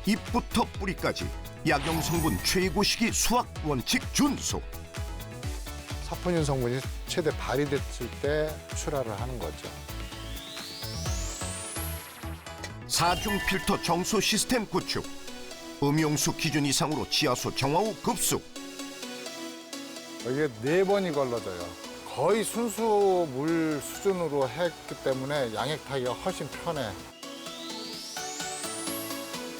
잎부터 뿌리까지 약용 성분 최고 시기 수확 원칙 준수. 사포닌 성분이 최대 발휘됐을 때 출하를 하는 거죠. 4중 필터 정수 시스템 구축. 음용수 기준 이상으로 지하수 정화 후 급수. 이게 4번이 걸러져요. 거의 순수 물 수준으로 했기 때문에 양액타기가 훨씬 편해.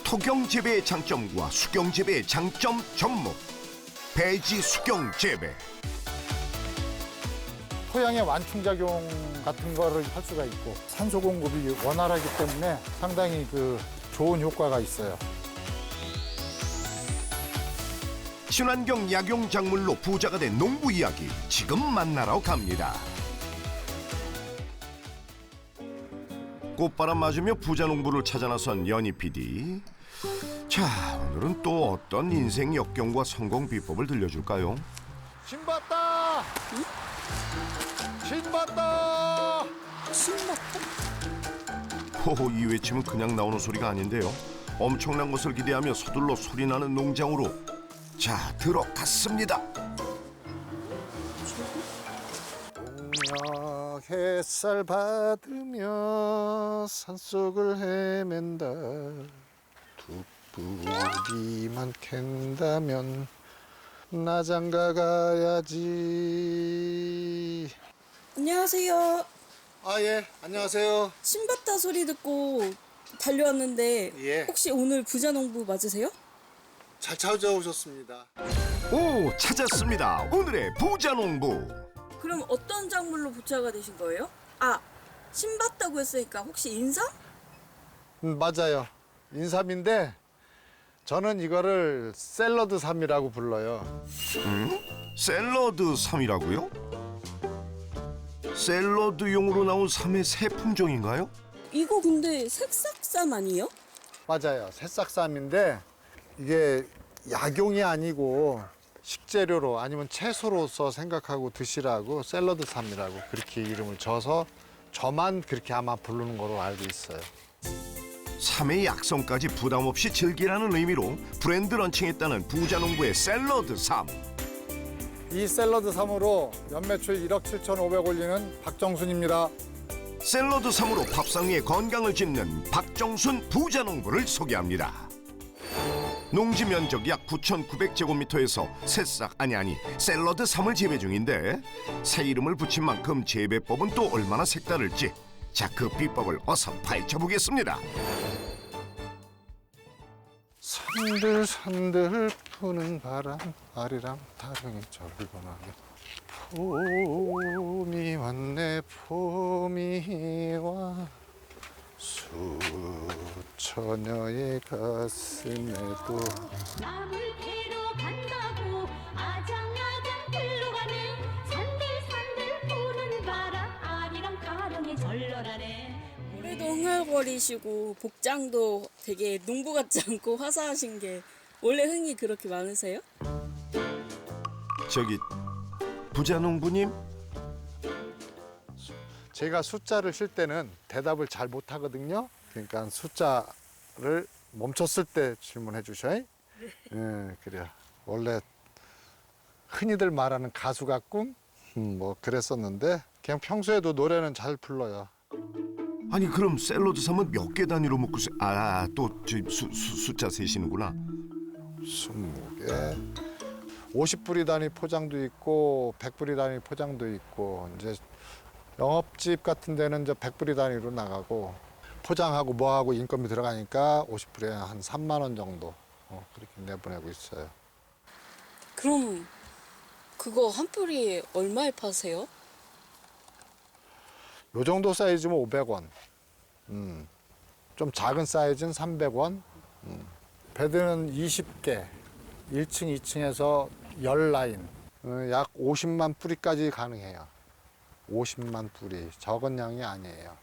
토경 재배의 장점과 수경 재배의 장점 접목. 배지 수경 재배. 토양의 완충작용 같은 거를 할 수가 있고 산소 공급이 원활하기 때문에 상당히 좋은 효과가 있어요. 친환경 약용 작물로 부자가 된 농부 이야기 지금 만나러 갑니다. 꽃바람 맞으며 부자 농부를 찾아 나선 연희 PD. 자, 오늘은 또 어떤 인생 역경과 성공 비법을 들려줄까요? 신봤다! 신봤다! 호호, 이 외침은 그냥 나오는 소리가 아닌데요. 엄청난 것을 기대하며 서둘러 소리나는 농장으로 자, 들어갔습니다. 동력 햇살 받으며 산속을 헤맨다. 두 뿌리만 캔다면 나 장가 가야지. 안녕하세요. 아, 예, 안녕하세요. 신봤다 소리 듣고 달려왔는데 예. 혹시 오늘 부자농부 맞으세요? 잘 찾아오셨습니다. 오, 찾았습니다. 오늘의 부자 농부. 그럼 어떤 작물로 부자가 되신 거예요? 아, 신봤다고 했으니까 혹시 인삼? 맞아요. 인삼인데 저는 이거를 샐러드 삼이라고 불러요. 샐러드 삼이라고요? 샐러드용으로 나온 삼의 새 품종인가요? 이거 근데 색삭삼 아니에요? 맞아요. 새싹삼인데 이게 약용이 아니고 식재료로 아니면 채소로서 생각하고 드시라고 샐러드 삼이라고 그렇게 이름을 줘서 저만 그렇게 아마 부르는 거로 알고 있어요. 삼의 약성까지 부담 없이 즐기라는 의미로 브랜드 런칭했다는 부자 농부의 샐러드 삼. 이 샐러드 삼으로 연매출 1억 7,500 올리는 박정순입니다. 샐러드 삼으로 밥상 위에 건강을 짓는 박정순 부자 농부를 소개합니다. 농지 면적 약 9,900제곱미터에서 새싹 아니 샐러드 삼을 재배 중인데 새 이름을 붙인 만큼 재배법은 또 얼마나 색다를지 자, 그 비법을 어서 파헤쳐보겠습니다. 산들산들 부는 바람 아리랑 타령이 절거나게 봄이 왔네 봄이 와 수처녀의 가슴에도 나물 캐러 간다고 아장아장 들러가네 산들산들 부는 바람 아리랑 타령에 절러라네. 노래도 흥얼거리시고 복장도 되게 농부 같지 않고 화사하신 게 원래 흥이 그렇게 많으세요? 저기 부자 농부님? 제가 숫자를 쓸 때는 대답을 잘 못하거든요. 그러니까 숫자를 멈췄을 때 질문해 주셔요. 예, 그래요. 원래 흔히들 말하는 가수 같군 뭐 그랬었는데 그냥 평소에도 노래는 잘 불러요. 아니 그럼 샐러드 삼은 몇 개 단위로 먹고 또 숫자 세시는구나. 20개 50불이 단위 포장도 있고 100불이 단위 포장도 있고 이제 영업집 같은 데는 이제 100불이 단위로 나가고 포장하고 뭐하고 인건비 들어가니까 50불에 한 3만 원 정도 그렇게 내보내고 있어요. 그럼 그거 한 뿌리 얼마에 파세요? 요 정도 사이즈면 500원. 좀 작은 사이즈는 300원. 베드는 20개. 1층, 2층에서 10라인. 약 50만 뿌리까지 가능해요. 50만 뿌리. 적은 양이 아니에요.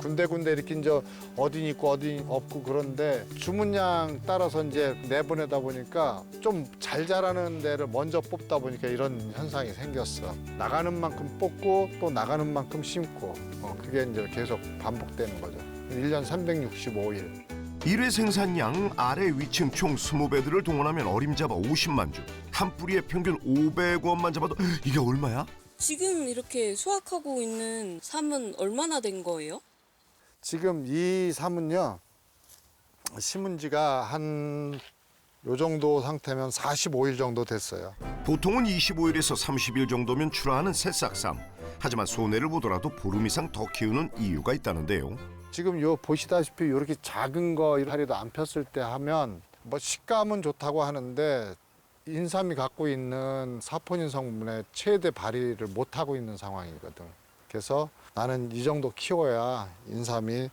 군데군데 이렇게 이제 어디 있고 어디 없고 그런데 주문량 따라서 이제 내보내다 보니까 좀 잘 자라는 데를 먼저 뽑다 보니까 이런 현상이 생겼어. 나가는 만큼 뽑고 또 나가는 만큼 심고 그게 이제 계속 반복되는 거죠. 1년 365일. 일회 생산량 아래 위층 총 20배들을 동원하면 어림잡아 50만 주. 한 뿌리에 평균 500원만 잡아도 이게 얼마야? 지금 이렇게 수확하고 있는 삶은 얼마나 된 거예요? 지금 이 삶은요, 심은 지가 한 요 정도 상태면 45일 정도 됐어요. 보통은 25일에서 30일 정도면 출하하는 새싹삼. 하지만 손해를 보더라도 보름 이상 더 키우는 이유가 있다는데요. 지금 요 보시다시피 이렇게 작은 거 이파리도 안 폈을 때 하면 뭐 식감은 좋다고 하는데 인삼이 갖고 있는 사포닌 성분의 최대 발휘를 못 하고 있는 상황이거든. 그래서 나는 이 정도 키워야 인삼이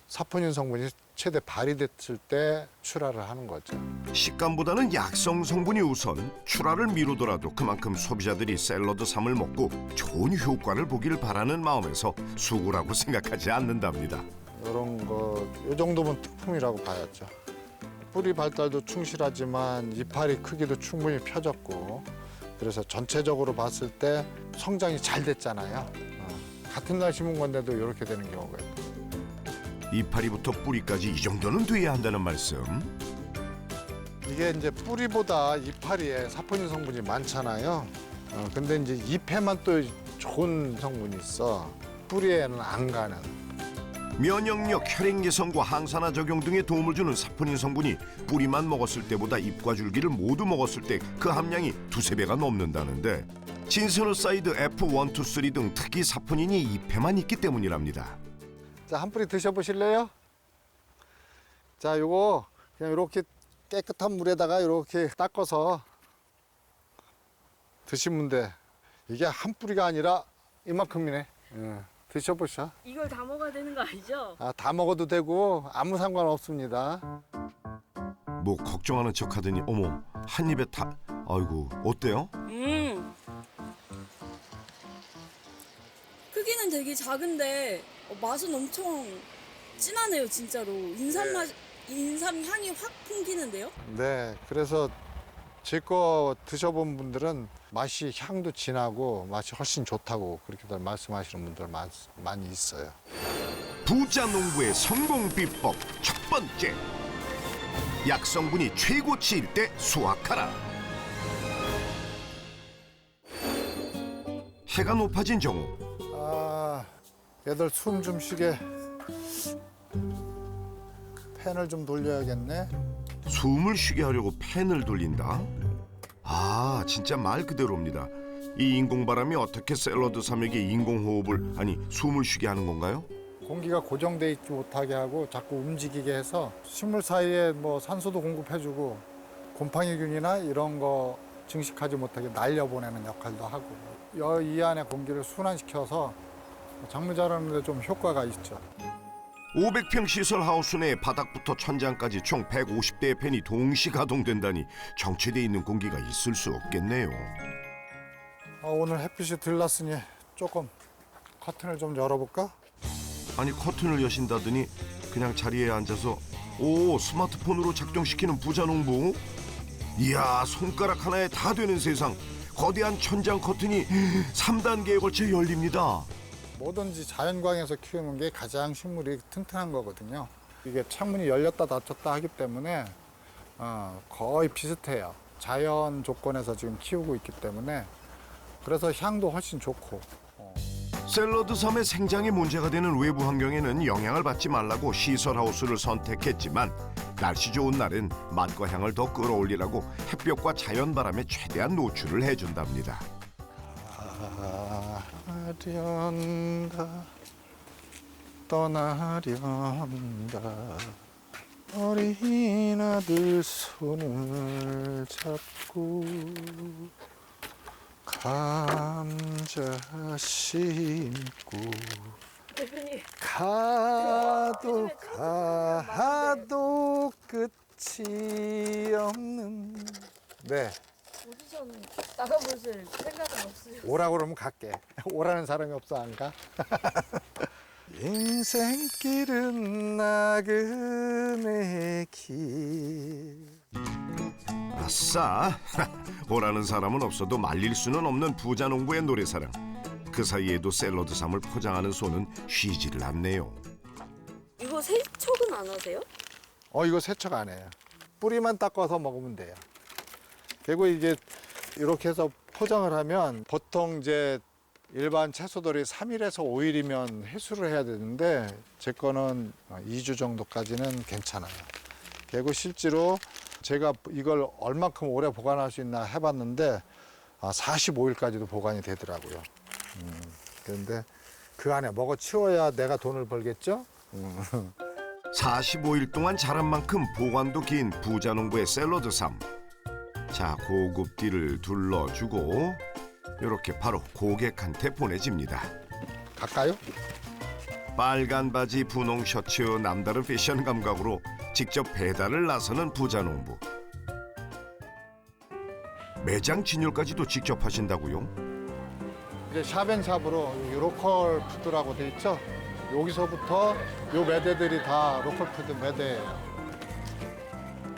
사포닌 성분이 최대 발휘됐을 때 출하를 하는 거죠. 식감보다는 약성 성분이 우선. 출하를 미루더라도 그만큼 소비자들이 샐러드 삼을 먹고 좋은 효과를 보기를 바라는 마음에서 수고라고 생각하지 않는답니다. 이런 거, 이 정도면 특품이라고 봐야죠. 뿌리 발달도 충실하지만 이파리 크기도 충분히 펴졌고, 그래서 전체적으로 봤을 때 성장이 잘 됐잖아요. 같은 날 심은 건데도 이렇게 되는 경우가 있고. 이파리부터 뿌리까지 이 정도는 돼야 한다는 말씀. 이게 이제 뿌리보다 이파리에 사포닌 성분이 많잖아요. 근데 이제 잎에만 또 좋은 성분이 있어. 뿌리에는 안 가는. 면역력, 혈액 개선과 항산화 작용 등에 도움을 주는 사포닌 성분이 뿌리만 먹었을 때보다 잎과 줄기를 모두 먹었을 때 그 함량이 2~3배가 넘는다는데 진세노사이드 F1, 2, 3 등 특히 사포닌이 잎에만 있기 때문이랍니다. 자, 한 뿌리 드셔보실래요? 자, 요거 그냥 이렇게 깨끗한 물에다가 이렇게 닦아서 드시면 돼. 이게 한 뿌리가 아니라 이만큼이네. 드셔보셔. 이걸 다 먹어야 되는 거 아니죠? 다 먹어도 되고 아무 상관없습니다. 뭐 걱정하는 척하더니 어머 한 입에 다. 아이고 어때요? 크기는 되게 작은데 맛은 엄청 진하네요, 진짜로. 인삼 맛, 인삼 향이 확 풍기는데요? 네, 그래서 제 거 드셔본 분들은 맛이 향도 진하고 맛이 훨씬 좋다고 그렇게들 말씀하시는 분들 많이 있어요. 부자 농부의 성공 비법 첫 번째. 약성분이 최고치일 때 수확하라. 해가 높아진 경우 얘들 숨 좀 쉬게 팬을 좀 돌려야겠네. 숨을 쉬게 하려고 팬을 돌린다. 아 진짜 말 그대로입니다. 이 인공바람이 어떻게 샐러드 삼에게 인공호흡을 아니 숨을 쉬게 하는 건가요? 공기가 고정돼 있지 못하게 하고 자꾸 움직이게 해서 식물 사이에 뭐 산소도 공급해주고 곰팡이균이나 이런 거 증식하지 못하게 날려보내는 역할도 하고 이 안에 공기를 순환시켜서 작물 자라는 데 좀 효과가 있죠. 500평 시설 하우스 내 바닥부터 천장까지 총 150대의 팬이 동시 가동된다니 정체돼 있는 공기가 있을 수 없겠네요. 오늘 햇빛이 들났으니 조금 커튼을 좀 열어볼까? 아니 커튼을 여신다더니 그냥 자리에 앉아서 스마트폰으로 작동시키는 부자농부. 이야 손가락 하나에 다 되는 세상. 거대한 천장 커튼이 3단계에 걸쳐 열립니다. 뭐든지 자연광에서 키우는 게 가장 식물이 튼튼한 거거든요. 이게 창문이 열렸다 닫혔다 하기 때문에 거의 비슷해요. 자연 조건에서 지금 키우고 있기 때문에 그래서 향도 훨씬 좋고. 샐러드 섬의 생장에 문제가 되는 외부 환경에는 영향을 받지 말라고 시설하우스를 선택했지만 날씨 좋은 날엔 맛과 향을 더 끌어올리라고 햇볕과 자연바람에 최대한 노출을 해준답니다. 떠나련다 떠나련다 어린 아들 손을 잡고 감자 심고 가도 끝이 없는. 네. 오디션 나가보실 생각은 없으세요? 오라고 그러면 갈게. 오라는 사람이 없어 안 가? 인생길은 나그네 길. 아싸! 오라는 사람은 없어도 말릴 수는 없는 부자농부의 노래사랑. 그 사이에도 샐러드 삼을 포장하는 손은 쉬지를 않네요. 이거 세척은 안 하세요? 이거 세척 안 해요. 뿌리만 닦아서 먹으면 돼요. 그리고 이게 이렇게 해서 포장을 하면 보통 이제 일반 채소들이 3일에서 5일이면 회수를 해야 되는데 제 거는 2주 정도까지는 괜찮아요. 그리고 실제로 제가 이걸 얼만큼 오래 보관할 수 있나 해봤는데 45일까지도 보관이 되더라고요. 그런데 그 안에 먹어 치워야 내가 돈을 벌겠죠? 45일 동안 자란 만큼 보관도 긴 부자농부의 샐러드 삶. 자, 고급 띠를 둘러주고 이렇게 바로 고객한테 보내집니다. 갈까요? 빨간 바지, 분홍 셔츠, 남다른 패션 감각으로 직접 배달을 나서는 부자농부. 매장 진열까지도 직접 하신다고요? 이제 샵앤샵으로 로컬 푸드라고 돼 있죠? 여기서부터 요 매대들이 다 로컬 푸드 매대예요.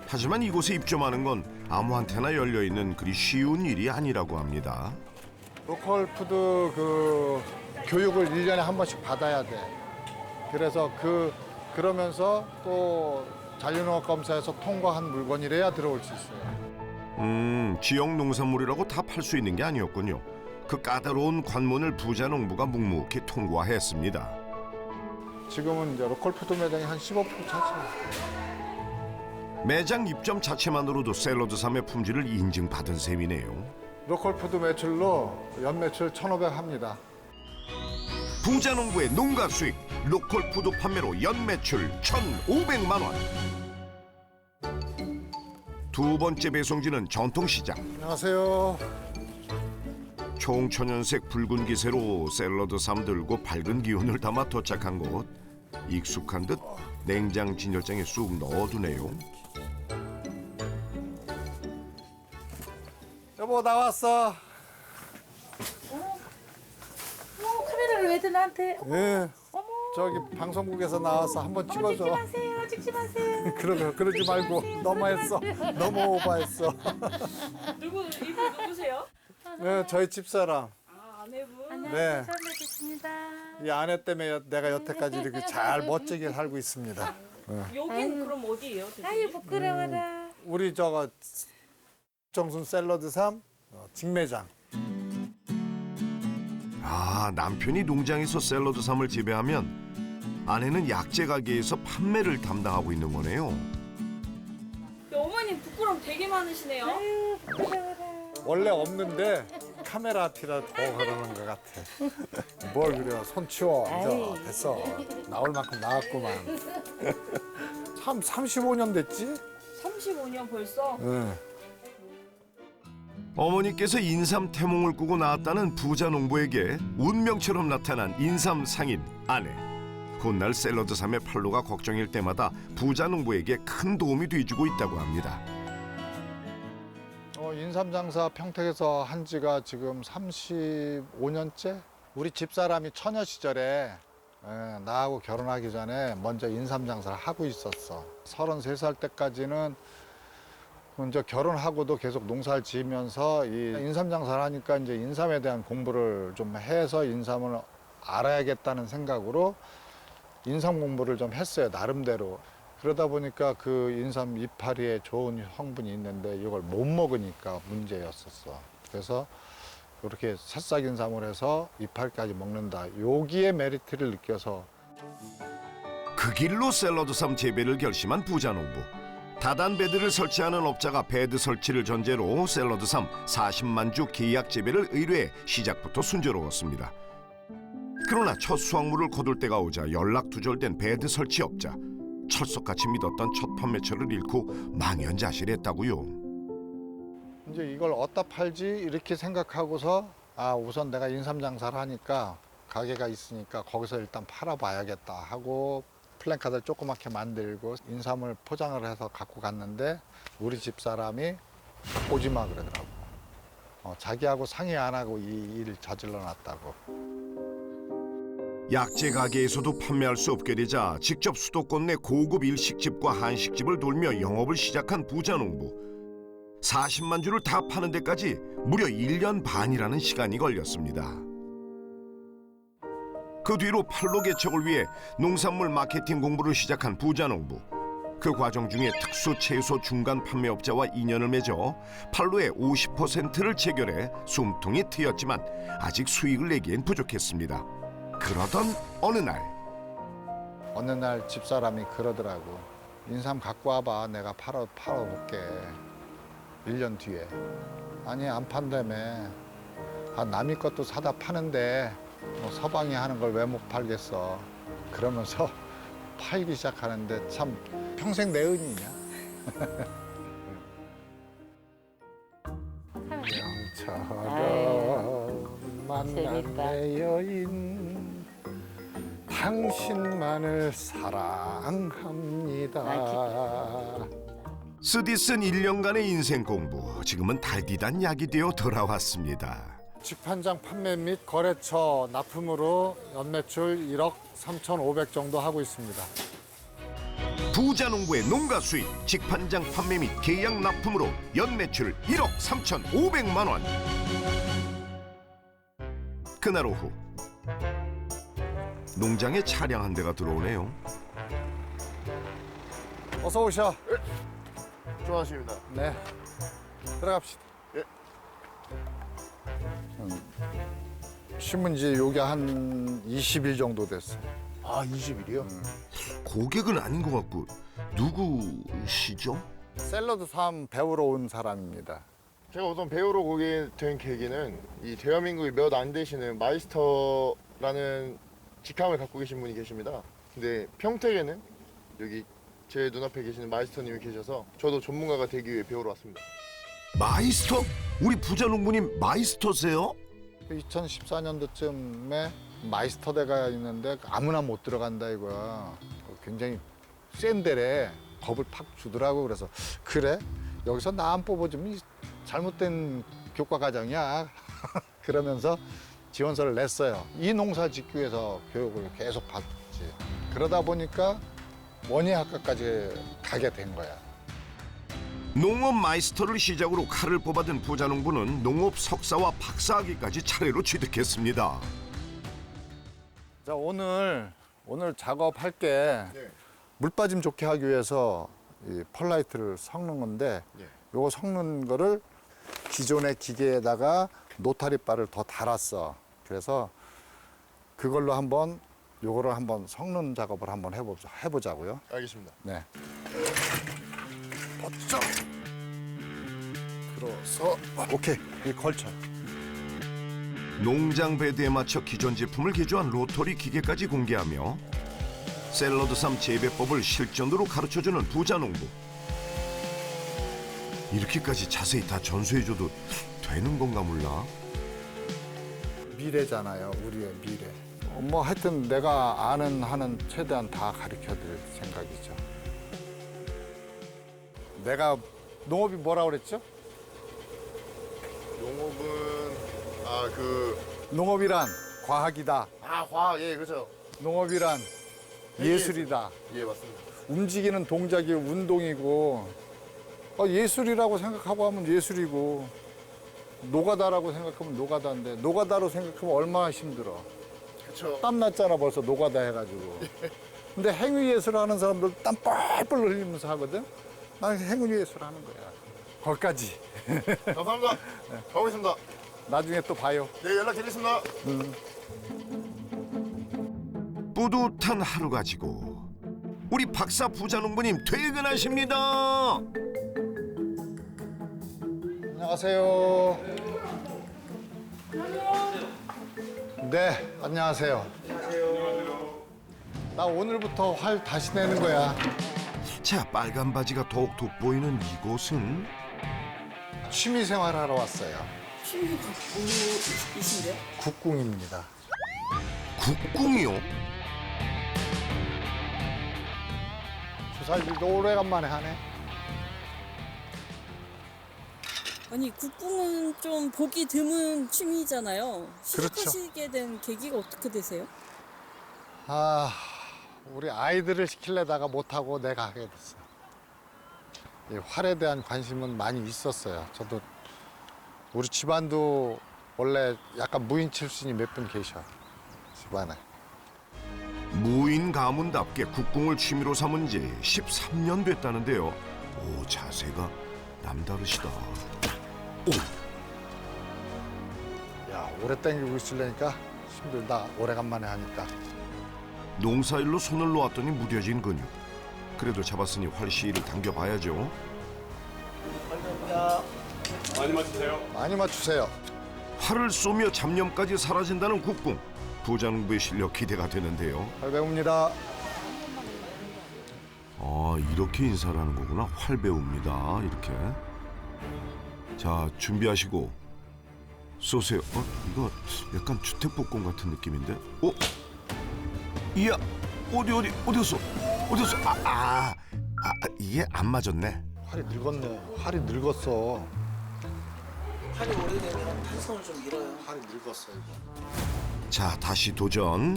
하지만 이곳에 입점하는 건 아무한테나 열려있는 그리 쉬운 일이 아니라고 합니다. 로컬 푸드 그 교육을 1년에 한 번씩 받아야 돼. 그래서 그러면서 또 잔류농업검사에서 통과한 물건이래야 들어올 수 있어요. 지역 농산물이라고 다 팔 수 있는 게 아니었군요. 그 까다로운 관문을 부자농부가 묵묵히 통과했습니다. 지금은 이제 로컬 푸드 매장이 한 15% 차지해요. 매장 입점 자체만으로도 샐러드 삶의 품질을 인증받은 셈이네요. 로컬 푸드 매출로 연매출 1,500 합니다. 부자농부의 농가 수익, 로컬 푸드 판매로 연매출 1,500만 원. 두 번째 배송지는 전통시장. 안녕하세요. 총천연색 붉은 기세로 샐러드 삶 들고 밝은 기운을 담아 도착한 곳. 익숙한 듯 냉장 진열장에 쑥 넣어두네요. 여보 나왔어. 카메라를 왜 드 나한테? 예. 저기 방송국에서 나와서 한번 찍어줘. 찍지 마세요. 그러지 말고 너무했어. 너무 오버했어. 이분 누구세요? 네, 저희 집사람. 아내분. 네. 처음 뵙겠습니다. 이 아내 때문에 내가 여태까지 이렇게 잘 멋지게 살고 있습니다. 여긴 그럼 어디예요? 아유 부끄러워라. 우리 저거 정순 샐러드 삶 직매장. 아, 남편이 농장에서 샐러드 삶을 지배하면 아내는 약재 가게에서 판매를 담당하고 있는 거네요. 어머님 부끄러움 되게 많으시네요. 아유 부끄러워라. 원래 없는데 카메라 앞이라 더 그러는 것 같아. 뭘 그래요? 손 치워. 이제 됐어. 나올 만큼 나왔구만. 참 35년 됐지? 35년 벌써? 응. 어머니께서 인삼 태몽을 꾸고 나왔다는 부자 농부에게 운명처럼 나타난 인삼 상인 아내. 훗날 샐러드 삶의 판로가 걱정일 때마다 부자 농부에게 큰 도움이 돼주고 있다고 합니다. 인삼 장사 평택에서 한 지가 지금 35년째? 우리 집사람이 처녀 시절에 나하고 결혼하기 전에 먼저 인삼 장사를 하고 있었어. 33살 때까지는 먼저 결혼하고도 계속 농사를 지으면서 이 인삼 장사를 하니까 이제 인삼에 대한 공부를 좀 해서 인삼을 알아야겠다는 생각으로 인삼 공부를 좀 했어요, 나름대로. 그러다 보니까 그 인삼 이파리에 좋은 성분이 있는데 이걸 못 먹으니까 문제였었어. 그래서 이렇게 새싹 인삼을 해서 이파리까지 먹는다. 여기에 메리트를 느껴서. 그 길로 샐러드 삶 재배를 결심한 부자 농부. 다단 베드를 설치하는 업자가 베드 설치를 전제로 샐러드 삶 40만 주 계약 재배를 의뢰해 시작부터 순조로웠습니다. 그러나 첫 수확물을 거둘 때가 오자 연락 두절된 베드 설치업자. 철석같이 믿었던 첫 판매처를 잃고 망연자실했다고요. 이제 이걸 어디다 팔지 이렇게 생각하고서 우선 내가 인삼 장사를 하니까 가게가 있으니까 거기서 일단 팔아봐야겠다 하고 플랜카드를 조그맣게 만들고 인삼을 포장을 해서 갖고 갔는데 우리 집사람이 오지 마 그러더라고. 자기하고 상의 안 하고 이 일 저질러 놨다고. 약재 가게에서도 판매할 수 없게 되자 직접 수도권 내 고급 일식집과 한식집을 돌며 영업을 시작한 부자 농부. 40만 주를 다 파는 데까지 무려 1년 반이라는 시간이 걸렸습니다. 그 뒤로 판로 개척을 위해 농산물 마케팅 공부를 시작한 부자 농부. 그 과정 중에 특수 채소 중간 판매업자와 인연을 맺어 판로의 50%를 체결해 숨통이 트였지만 아직 수익을 내기엔 부족했습니다. 그러던 어느 날 집사람이 그러더라고. 인삼 갖고 와봐. 내가 팔아볼게. 1년 뒤에. 아니 안 판다며. 남의 것도 사다 파는데 뭐 서방이 하는 걸 왜 못 팔겠어. 그러면서 팔기 시작하는데 참 평생 내 은이냐. 영처럼 만난 재밌다. 내 여인 당신만을 사랑합니다. 쓰디쓴 1년간의 인생 공부, 지금은 달디단 약이 되어 돌아왔습니다. 직판장 판매 및 거래처 납품으로 연매출 1억 3,500 정도 하고 있습니다. 부자농부의 농가 수입, 직판장 판매 및 계약 납품으로 연매출 1억 3,500만 원. 그날 오후 농장에 차량 한 대가 들어오네요. 어서 오셔. 좋아하십니다. 네. 들어갑시다. 예. 심은 지 요게 한 20일 정도 됐어. 아, 20일이요? 고객은 아닌 것 같고 누구시죠? 샐러드 삶 배우러 온 사람입니다. 제가 우선 배우러 오게 된 계기는 이 대한민국에 몇 안 되시는 마이스터라는 직함을 갖고 계신 분이 계십니다. 근데 평택에는 여기 제 눈앞에 계시는 마이스터님이 계셔서 저도 전문가가 되기 위해 배우러 왔습니다. 마이스터? 우리 부자농부님 마이스터세요? 2014년도쯤에 마이스터 대가 있는데 아무나 못 들어간다 이거야. 굉장히 센 데래. 겁을 팍 주더라고. 그래서 그래? 여기서 나 안 뽑아주면 이 잘못된 교과 과정이야. 그러면서 지원서를 냈어요. 이 농사 짓기 위해서 교육을 계속 받지. 그러다 보니까 원예학과까지 가게 된 거야. 농업 마이스터를 시작으로 칼을 뽑아든 부자농부는 농업 석사와 박사학위까지 차례로 취득했습니다. 자, 오늘 작업할 게 네. 물 빠짐 좋게 하기 위해서 이 펄라이트를 섞는 건데 네. 요거 섞는 거를 기존의 기계에다가 노타리바를 더 달았어. 그래서 그걸로 요거를 한번 섞는 작업을 한번 해보자고요. 알겠습니다. 네. 어쩌. 들어서 오케이. 이 걸쳐. 농장 배드에 맞춰 기존 제품을 개조한 로터리 기계까지 공개하며 샐러드쌈 재배법을 실전으로 가르쳐주는 부자농부. 이렇게까지 자세히 다 전수해줘도 되는 건가 몰라? 미래잖아요. 우리의 미래. 뭐 하여튼 내가 아는 한은 최대한 다 가르쳐드릴 생각이죠. 내가 농업이 뭐라 그랬죠? 농업은 농업이란 과학이다. 과학, 예, 그렇죠. 농업이란 예술이다. 예, 맞습니다. 움직이는 동작이 운동이고 예술이라고 생각하고 하면 예술이고 노가다라고 생각하면 노가다인데 노가다로 생각하면 얼마나 힘들어. 그렇죠. 땀 났잖아 벌써 노가다 해가지고. 근데 행위예술 하는 사람들 땀 뻘뻘 흘리면서 하거든. 난 행위예술 하는 거야. 거기까지. 감사합니다. 가보겠습니다. 나중에 또 봐요. 네, 연락드리겠습니다. 뿌듯한 하루 가지고 우리 박사 부자농부님 퇴근하십니다. 안녕하세요. 네, 안녕하세요. 나 오늘부터 활 다시 내는 거야. 자, 빨간 바지가 더욱 돋보이는 이곳은 취미 생활하러 왔어요. 취미가 뭐이신데요? 국궁입니다. 국궁이요? 주사일도 오래간만에 하네. 아니 국궁은 좀 보기 드문 취미잖아요. 그렇죠. 시작하시게 된 계기가 어떻게 되세요? 우리 아이들을 시키려다가 못하고 내가 하게 됐어. 이 활에 대한 관심은 많이 있었어요. 저도 우리 집안도 원래 약간 무인 출신이 몇 분 계셔. 집안에. 무인 가문답게 국궁을 취미로 삼은 지 13년 됐다는데요. 오, 자세가 남다르시다. 오, 야, 오래 당기고 있으려니까 힘들다. 오래간만에 하니까. 농사일로 손을 놓았더니 무뎌진 근육. 그래도 잡았으니 활시위를 당겨봐야죠. 많이 맞추세요. 활을 쏘며 잡념까지 사라진다는 국궁. 부자농부의 실력 기대가 되는데요. 잘 배웁니다. 아, 이렇게 인사를 하는 거구나. 활 배웁니다. 이렇게. 자, 준비하시고 쏘세요. 이거 약간 주택복권 같은 느낌인데? 이야, 어디였어? 이게 안 맞았네. 활이 늙었네. 활이 늙었어. 팔이 오래되면 탄성을 좀 잃어요. 활이 늙었어 이거. 자, 다시 도전.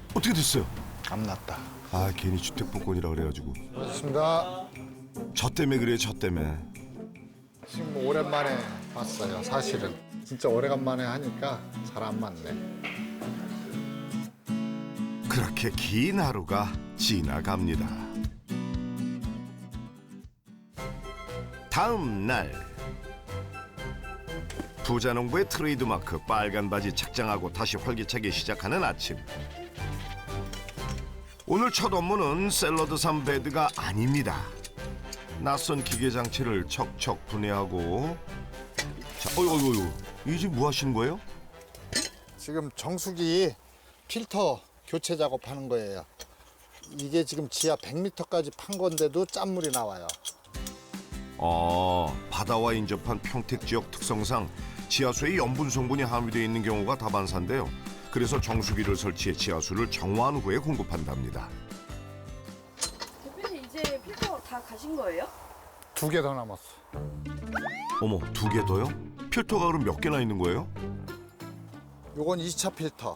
어떻게 됐어요? 안 났다. 아, 괜히 주택복권이라 그래가지고. 좋습니다. 저 때문에 그래, 저 때문에. 지금 오랜만에 봤어요. 사실은 진짜 오래간만에 하니까 잘 안 맞네. 그렇게 긴 하루가 지나갑니다. 다음 날 부자농부의 트레이드마크 빨간 바지 착장하고 다시 활기차게 시작하는 아침. 오늘 첫 업무는 샐러드 삶 베드가 아닙니다. 낯선 기계 장치를 척척 분해하고. 자, 어이구, 이 집 뭐 하시는 거예요? 지금 정수기 필터 교체 작업하는 거예요. 이게 지금 지하 100m까지 판 건데도 짠물이 나와요. 바다와 인접한 평택 지역 특성상 지하수에 염분 성분이 함유되어 있는 경우가 다반사인데요. 그래서 정수기를 설치해 지하수를 정화한 후에 공급한답니다. 대표님 이제 필터 다 가신 거예요? 2개 더 남았어. 어머, 2개 더요? 필터가 그럼 몇 개나 있는 거예요? 요건 2차 필터.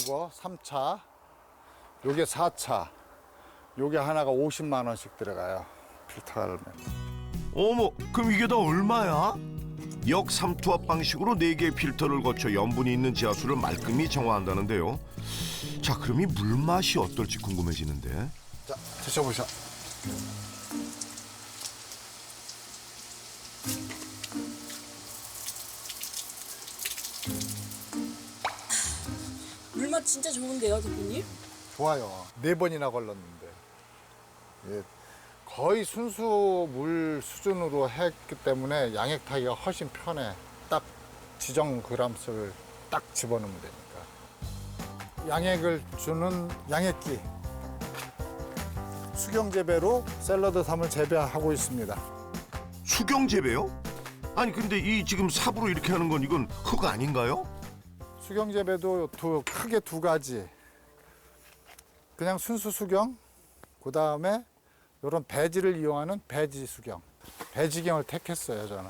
요거 3차. 요게 4차. 요게 하나가 50만 원씩 들어가요. 필터가 하려면. 어머, 그럼 이게 다 얼마야? 역삼투압 방식으로 4개의 필터를 거쳐 염분이 있는 지하수를 말끔히 정화한다는데요. 자, 그럼 이 물맛이 어떨지 궁금해지는데. 자, 드셔보셔. 물맛 진짜 좋은데요, 대표님? 좋아요. 4번이나 걸렀는데. 예, 거의 순수 물 수준으로 했기 때문에 양액 타기가 훨씬 편해. 딱 지정 그람수를 딱 집어넣으면 되니까. 양액을 주는 양액기. 수경 재배로 샐러드 삶을 재배하고 있습니다. 수경 재배요? 아니, 근데 이 지금 삽으로 이렇게 하는 건 이건 흙 아닌가요? 수경 재배도 크게 2가지. 그냥 순수 수경, 그 다음에 이런 배지를 이용하는 배지 수경. 배지경을 택했어요, 저는.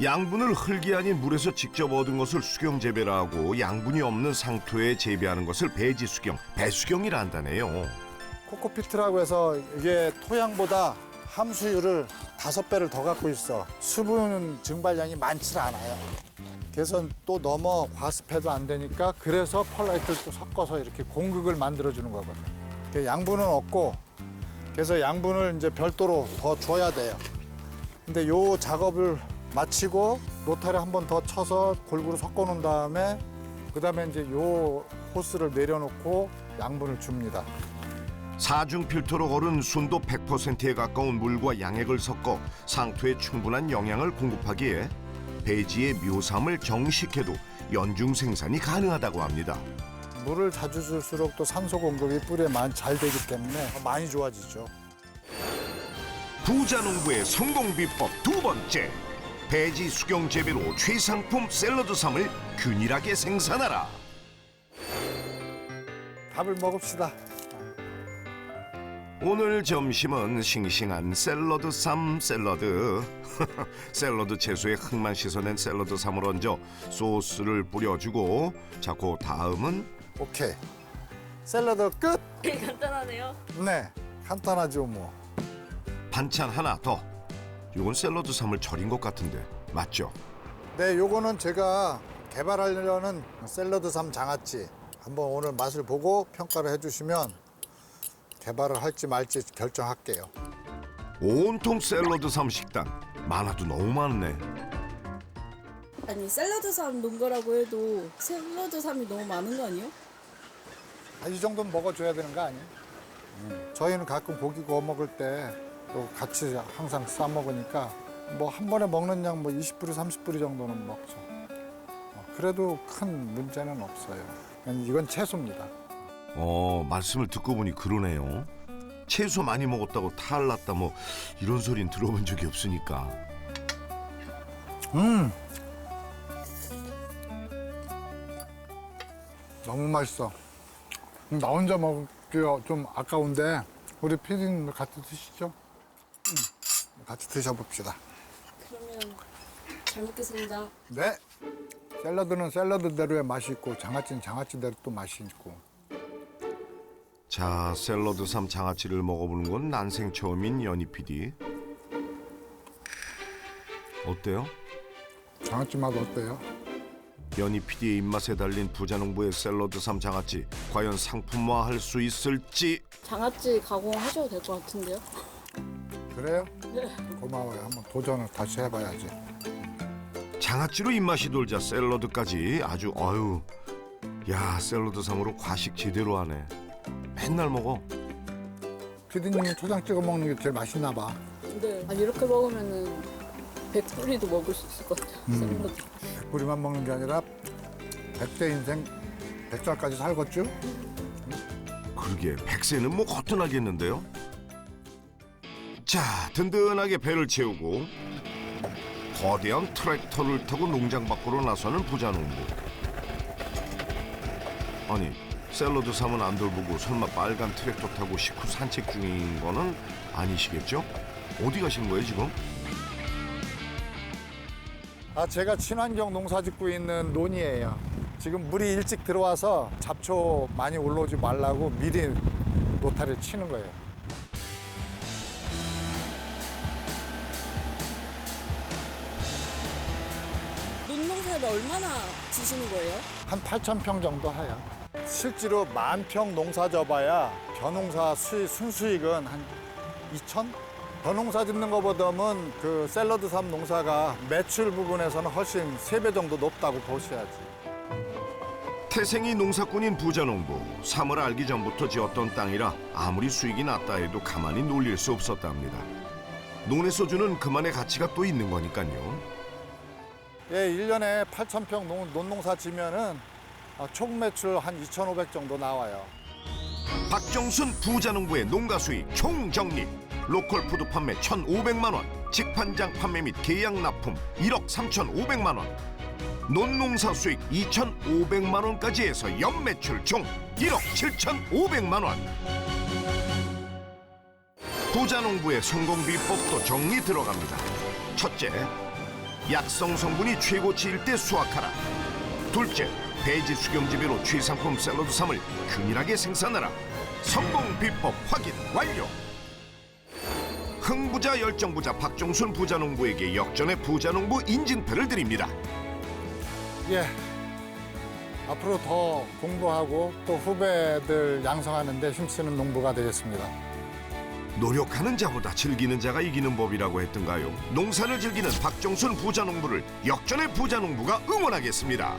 양분을 흙이 아닌 물에서 직접 얻은 것을 수경 재배라 하고 양분이 없는 상토에 재배하는 것을 배지 수경, 배수경이라 한다네요. 코코피트라고 해서 이게 토양보다 함수율을 5배를 더 갖고 있어. 수분 증발량이 많지 않아요. 그래서 또 너무 과습해도 안 되니까 그래서 펄라이트를 또 섞어서 이렇게 공극을 만들어주는 거거든요. 양분은 없고 그래서 양분을 이제 별도로 더 줘야 돼요. 근데 요 작업을 마치고 노타리 한 번 더 쳐서 골고루 섞어 놓은 다음에 그다음에 이제 요 호스를 내려놓고 양분을 줍니다. 사중 필터로 걸은 순도 100%에 가까운 물과 양액을 섞어 상토에 충분한 영양을 공급하기에 배지의 묘삼을 정식해도 연중 생산이 가능하다고 합니다. 물을 자주 줄수록 또 산소 공급이 뿌리에 잘 되기 때문에 많이 좋아지죠. 부자농부의 성공 비법 2번째. 배지 수경 재배로 최상품 샐러드 삶을 균일하게 생산하라. 밥을 먹읍시다. 오늘 점심은 싱싱한 샐러드 쌈 샐러드. 샐러드 채소에 흙만 씻어낸 샐러드 쌈을 얹어 소스를 뿌려주고, 자, 그 다음은 오케이. 샐러드 끝. 되게 간단하네요. 네, 간단하죠 뭐. 반찬 하나 더. 이건 샐러드 쌈을 절인 것 같은데 맞죠? 네, 요거는 제가 개발하려는 샐러드 삶 장아찌 한번 오늘 맛을 보고 평가를 해주시면 개발을 할지 말지 결정할게요. 온통 샐러드 삶 식단. 많아도 너무 많네. 아니 샐러드 삶 놓은 거라고 해도 샐러드 삶이 너무 많은 거 아니에요? 이 정도는 먹어줘야 되는 거 아니에요? 저희는 가끔 고기 구워 먹을 때 또 같이 항상 싸 먹으니까 뭐 한 번에 먹는 양 뭐 20뿌리, 30뿌리 정도는 먹죠. 그래도 큰 문제는 없어요. 이건 채소입니다. 말씀을 듣고 보니 그러네요. 채소 많이 먹었다고 탈 났다 뭐 이런 소린 들어본 적이 없으니까. 너무 맛있어. 나 혼자 먹기가 좀 아까운데 우리 피디님도 같이 드시죠? 같이 드셔봅시다. 그러면 잘 먹겠습니다. 네. 샐러드는 샐러드대로의 맛이 있고 장아찌는 장아찌대로 또 맛이 있고. 자, 샐러드 삶 장아찌를 먹어보는 건 난생 처음인 연희 PD. 어때요? 장아찌 맛 어때요? 연희 PD의 입맛에 달린 부자농부의 샐러드 삶 장아찌 과연 상품화할 수 있을지. 장아찌 가공하셔도 될 것 같은데요? 그래요? 고마워요. 한번 도전을 다시 해봐야지. 장아찌로 입맛이 돌자 샐러드까지 아주 야 샐러드 상으로 과식 제대로 하네. 맨날 먹어. 피디님은 초장 찍어 먹는 게 제일 맛있나 봐. 네. 아니 이렇게 먹으면은 100뿌리도 먹을 수 있을 것 같아요. 샐러드. 백불이만 먹는 게 아니라 100대 인생 100살까지 살겠죠? 그러게 100세는 뭐 거뜬하겠는데요. 자, 든든하게 배를 채우고 거대한 트랙터를 타고 농장 밖으로 나서는 부자농부. 아니 샐러드 삶은 안 돌보고 설마 빨간 트랙터 타고 식후 산책 중인 거는 아니시겠죠? 어디 가신 거예요 지금? 제가 친환경 농사 짓고 있는 논이에요. 지금 물이 일찍 들어와서 잡초 많이 올라오지 말라고 미리 노타리를 치는 거예요. 논농사를 얼마나 지시는 거예요? 한 8,000평 정도 해요. 실제로 10,000평 농사 져봐야 벼농사 순수익은 한 2,000? 벼농사 짓는 것보다는 그 샐러드 삶 농사가 매출 부분에서는 훨씬 3배 정도 높다고 보셔야지. 태생이 농사꾼인 부자농부. 3을 알기 전부터 지었던 땅이라 아무리 수익이 낮다 해도 가만히 놀릴 수 없었답니다. 논에서 주는 그만의 가치가 또 있는 거니까요. 예, 1년에 8,000평 논농사 지면은 총 매출 한 2,500 정도 나와요. 박정순 부자농부의 농가 수익 총정리. 로컬 푸드 판매 1,500만 원, 직판장 판매 및 계약 납품 1억 3,500만 원, 논농사 수익 2,500만 원까지 해서 연매출 총 1억 7,500만 원. 부자농부의 성공 비법도 정리 들어갑니다. 첫째, 약성 성분이 최고치일 때 수확하라. 둘째, 배지 수경재배로 최상품 샐러드 삶을 균일하게 생산하라. 성공 비법 확인 완료. 흥부자 열정부자 박종순 부자농부에게 역전의 부자농부 인증표를 드립니다. 예, 앞으로 더 공부하고 또 후배들 양성하는 데 힘쓰는 농부가 되겠습니다. 노력하는 자보다 즐기는 자가 이기는 법이라고 했던가요? 농사를 즐기는 박종순 부자농부를 역전의 부자농부가 응원하겠습니다.